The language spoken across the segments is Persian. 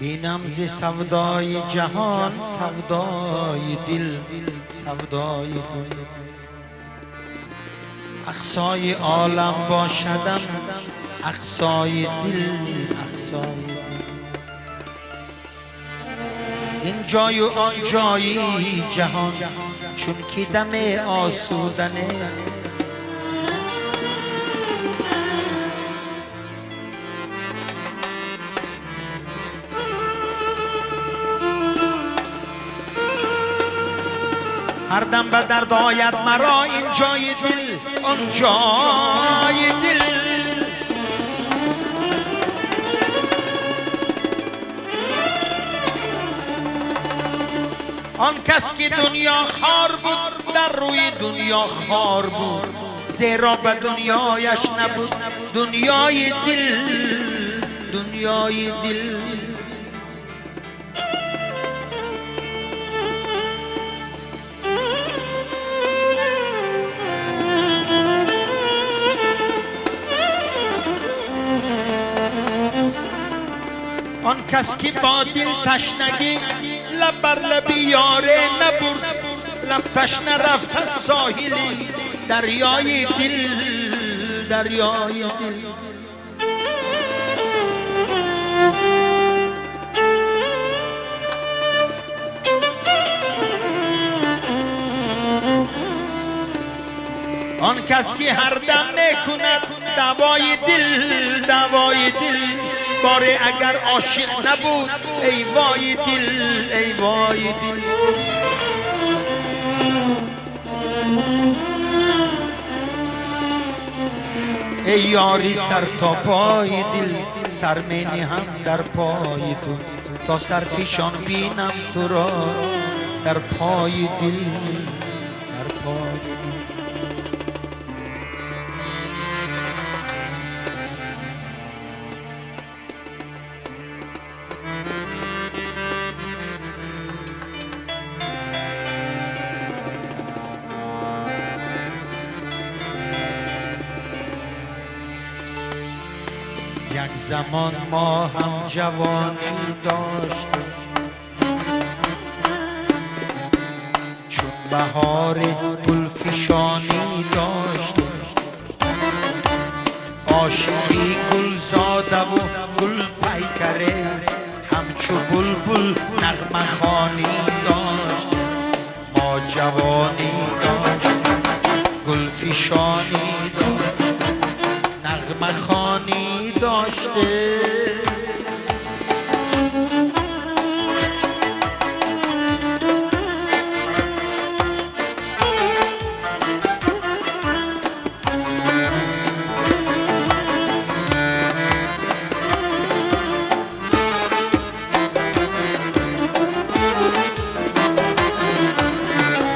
اینم ز سودای جهان سودای دل، سودای دل. اقصای عالم باشدم اقصای دل، اقصای دل. این جای و آن جایی جهان چون که دم آسودن است. هر دم به درد آید مرا این جای دل آن جای دل. آن کس که دنیا خار بود در روی دنیا خار بود، زیرا به دنیایش نبود دنیای دل، دنیای دل. آن کس که با دل تشنگی لب بر لب یاره نبرد، لب تشنه رفت از ساحلی دریای دل، دریای دل. آن کس که هر دم میکند دوای دل، دوای دل. باره اگر عاشق نبود ای وای دل، ای وای دل. ای یاری سر تا پای دل، سر می نهم در پای تو تا سرفشان بینم تو را در پای دل، در پای دل. یک زمان ما هم جوانی داشتیم، چون بهار گلفشانی داشتیم. عاشقی گل زاده و گل پیکره، همچو بلبل نغمه خوانی داشتیم. ما جوانی داشتیم گلفشانی داشتیم، نغمه خوانی داشته.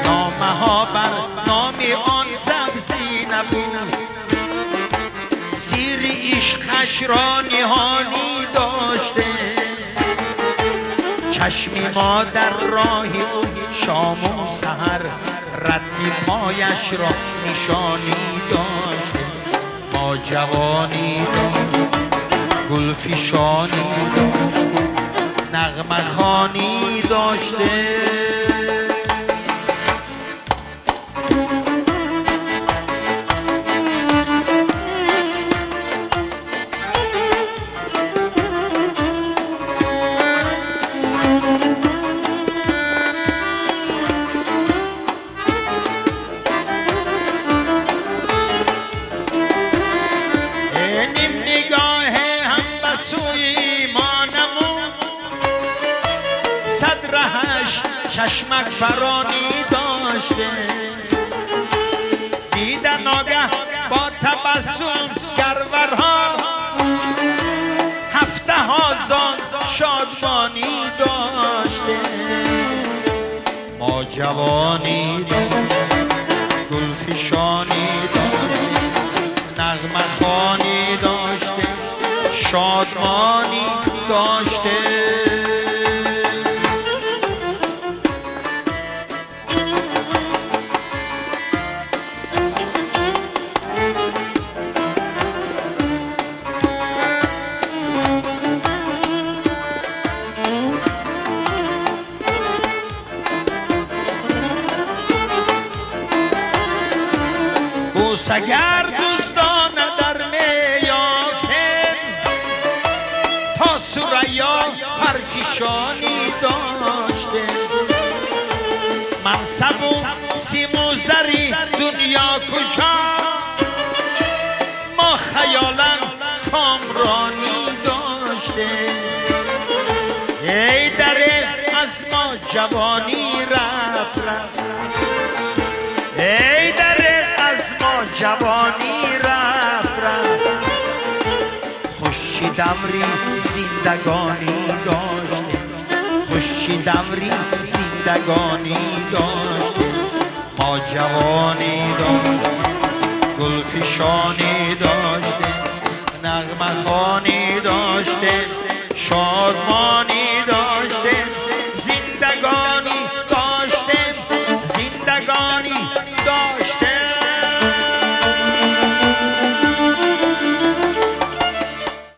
نامه ها بر نام آن سبزی نبود، زیر عشقش را نهانی داشته. چشمی ما در راه او شام و سحر رد پایش را نشانی داشته. ما جوانی داشت گلفشانی داشته، نغمه خوانی داشته. چشمک برانی داشته، دیدن ناگه با تبسم گرورها، هفته هازان شادمانی داشته. ما جوانی داشت گلفشانی داشته، نغمه خوانی داشته، شادمانی داشته. اگر دوستان در می یافتن تا ثریا پرفیشانی داشته منصب و سیم و زری دنیا کجا ما خیالا کامرانی داشته ای دره از ما جوانی رفت ای دره از ما جوانی رفت خوشی دمری زندگانی داشته خوشی دمری زندگانی داشته ما جوانی داشته گلفشانی داشته نغمه خوانی داشته شادمان